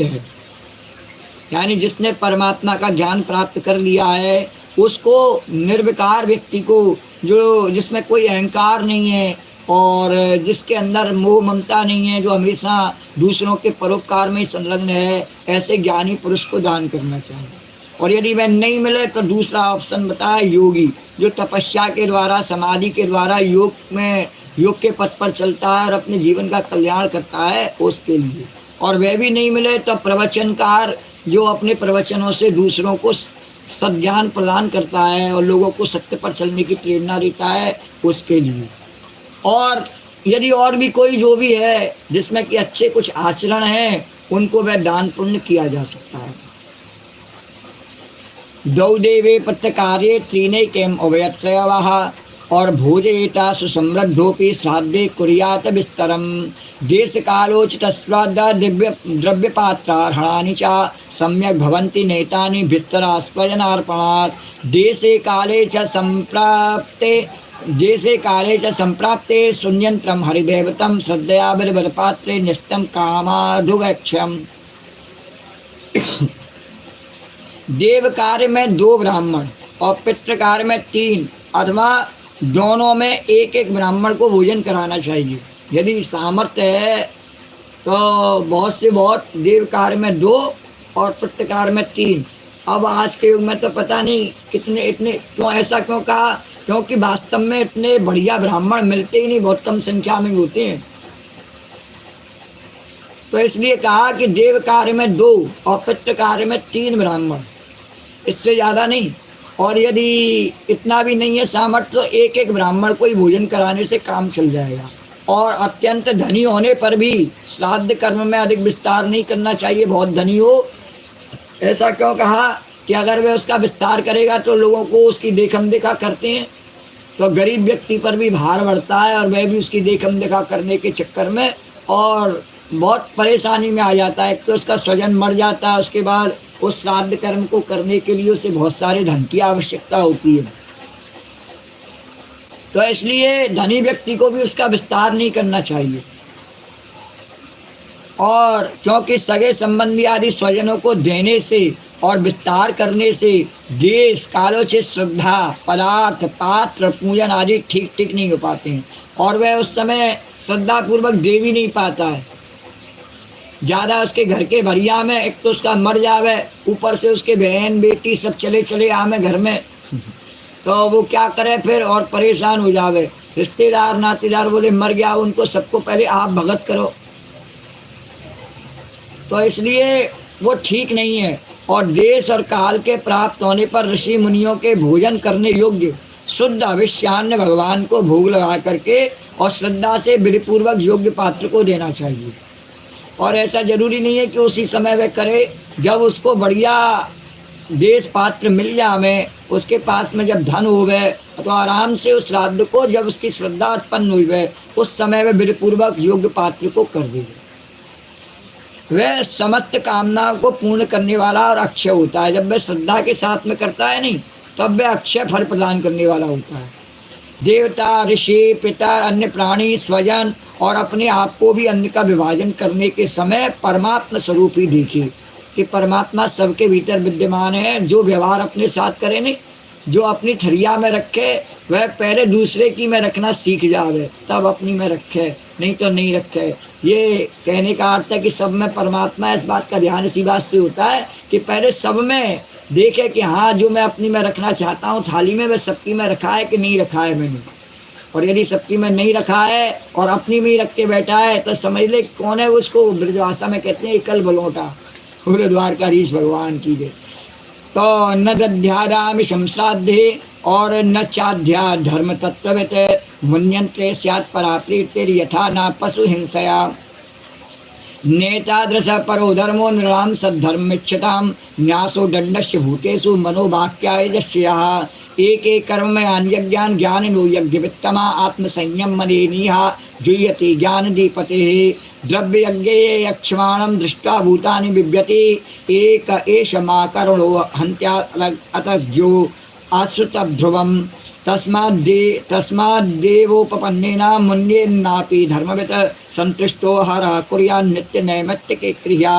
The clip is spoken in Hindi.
है। यानी जिसने परमात्मा का ज्ञान प्राप्त कर लिया है, उसको निर्विकार व्यक्ति को, जो जिसमें कोई अहंकार नहीं है और जिसके अंदर मोह ममता नहीं है, जो हमेशा दूसरों के परोपकार में संलग्न है, ऐसे ज्ञानी पुरुष को दान करना चाहिए। और यदि वह नहीं मिले तो दूसरा ऑप्शन बताया योगी, जो तपस्या के द्वारा, समाधि के द्वारा योग के पथ पर चलता है और अपने जीवन का कल्याण करता है, उसके लिए। और वह भी नहीं मिले तो प्रवचनकार, जो अपने प्रवचनों से दूसरों को सज्ञान प्रदान करता है और लोगों को सत्य पर चलने की प्रेरणा देता है, उसके लिए। और यदि और भी कोई जो भी है जिसमें कि अच्छे कुछ आचरण हैं, उनको वह दान पुण्य किया जा सकता है। द्वौ देवे प्रत्यकार्ये त्रीनैकम् अभयत्रयः और भोजयेता सुसमृद्धोपि श्राद्धे कुर्यात् विस्तरम। देश कालोचितस्वाद द्रव्यपात्रार्हणानि च सम्यक् भवन्ति नैतानि विस्तरा स्वजनार्पणात्। देशे काले च संप्राप्ते शून्यंत्रम हरिदेवतम श्रद्धया बलपात्रे निष्ठम कामाधुगक्षम। देव कार्य में 2 ब्राह्मण और पितृ कार्य में 3, अथवा दोनों में एक एक ब्राह्मण को भोजन कराना चाहिए। यदि सामर्थ्य है तो बहुत से बहुत, देव कार्य में 2 और पितृ कार्य में 3। अब आज के युग में तो पता नहीं कितने, इतने क्यों, ऐसा क्यों कहा, क्योंकि वास्तव में इतने बढ़िया ब्राह्मण मिलते ही नहीं, बहुत कम संख्या में होते हैं। तो इसलिए कहा कि देव कार्य में 2 और पितृ कार्य में 3 ब्राह्मण, इससे ज़्यादा नहीं। और यदि इतना भी नहीं है सामर्थ्य तो एक एक ब्राह्मण को ही भोजन कराने से काम चल जाएगा। और अत्यंत धनी होने पर भी श्राद्ध कर्म में अधिक विस्तार नहीं करना चाहिए, बहुत धनी हो। ऐसा क्यों कहा कि अगर वह उसका विस्तार करेगा तो लोगों को उसकी देखम देखा करते हैं, तो गरीब व्यक्ति पर भी भार बढ़ता है और वह भी उसकी देखम देखा करने के चक्कर में और बहुत परेशानी में आ जाता है। एक तो उसका स्वजन मर जाता है, उसके बाद उस श्राद्ध कर्म को करने के लिए उसे बहुत सारे धन की आवश्यकता होती है। तो इसलिए धनी व्यक्ति को भी उसका विस्तार नहीं करना चाहिए। और क्योंकि सगे संबंधी आदि स्वजनों को देने से और विस्तार करने से देश कालोचित श्रद्धा, पदार्थ, पात्र, पूजन आदि ठीक ठीक नहीं हो पाते हैं और वह उस समय श्रद्धापूर्वक दे भी नहीं पाता है। ज़्यादा उसके घर के भरिया में एक तो उसका मर जावे, ऊपर से उसके बहन बेटी सब चले चले आवे घर में, तो वो क्या करे फिर और परेशान हो जावे। रिश्तेदार नातेदार बोले मर गया, उनको सबको पहले आप भगत करो, तो इसलिए वो ठीक नहीं है। और देश और काल के प्राप्त होने पर ऋषि मुनियों के भोजन करने योग्य शुद्ध अभिष्यान्न भगवान को भोग लगा करके और श्रद्धा से विधिपूर्वक योग्य पात्र को देना चाहिए। और ऐसा जरूरी नहीं है कि उसी समय वह करे, जब उसको बढ़िया देश पात्र मिल जावे, उसके पास में जब धन हो गए तो आराम से उस श्राद्ध को, जब उसकी श्रद्धा उत्पन्न हुई है, उस समय वह विधिपूर्वक योग्य पात्र को कर देगा। वह समस्त कामनाओं को पूर्ण करने वाला और अक्षय होता है। जब वह श्रद्धा के साथ में करता है नहीं, तब वह अक्षय फल प्रदान करने वाला होता है। देवता, ऋषि, पिता, अन्य प्राणी, स्वजन और अपने आप को भी अन्न का विभाजन करने के समय परमात्मा स्वरूप ही देखिए कि परमात्मा सबके भीतर विद्यमान है। जो व्यवहार अपने साथ करे नहीं, जो अपनी थरिया में रखे, वह पहले दूसरे की में रखना सीख जावे, तब अपनी में रखे, नहीं तो नहीं रखे। ये कहने का अर्थ है कि सब में परमात्मा, इस बात का ध्यान इसी बात से होता है कि पहले सब में देखे कि हाँ, जो मैं अपनी में रखना चाहता हूँ थाली में, वह सबकी में रखा है कि नहीं रखा है मैंने। और यदि सबकी में नहीं रखा है और अपनी में ही रख के बैठा है, तो समझ ले कौन है उसको ब्रजभाषा में कहते हैं एकल बलोटा, पूरे द्वारकाधीश भगवान की जय। तो न दध्यादामि श्राद्धे और न चाध्या धर्म तत्ववित मुन्यंत्रे स्यात् पराप्रीतिर् यथा न पशु हिंसया। नेतादृश परो धर्मो नृणां सद्धर्ममिच्छतां न्यासो दंडस्य भूतेषु मनोवाक्यायजस्यः। एक एक कर्म में अन्यज्ञान ज्ञान नो यज्ञ वित्तमा आत्मसंयम मनेनिहा जुह्यति ज्ञान दीपते। द्रव्य यज्ञ यक्ष्माणं दृष्ट्वा भूतानि बिभ्यति एक एष मा करुणो हन्त्या अतज्ञो आश्रित ध्रुवम्। तस्माद्देवोपपन्नेन मुन्येन्नापि धर्मवित् संतुष्टो हर कुर्यान् नित्य नैमित्तिक क्रिया।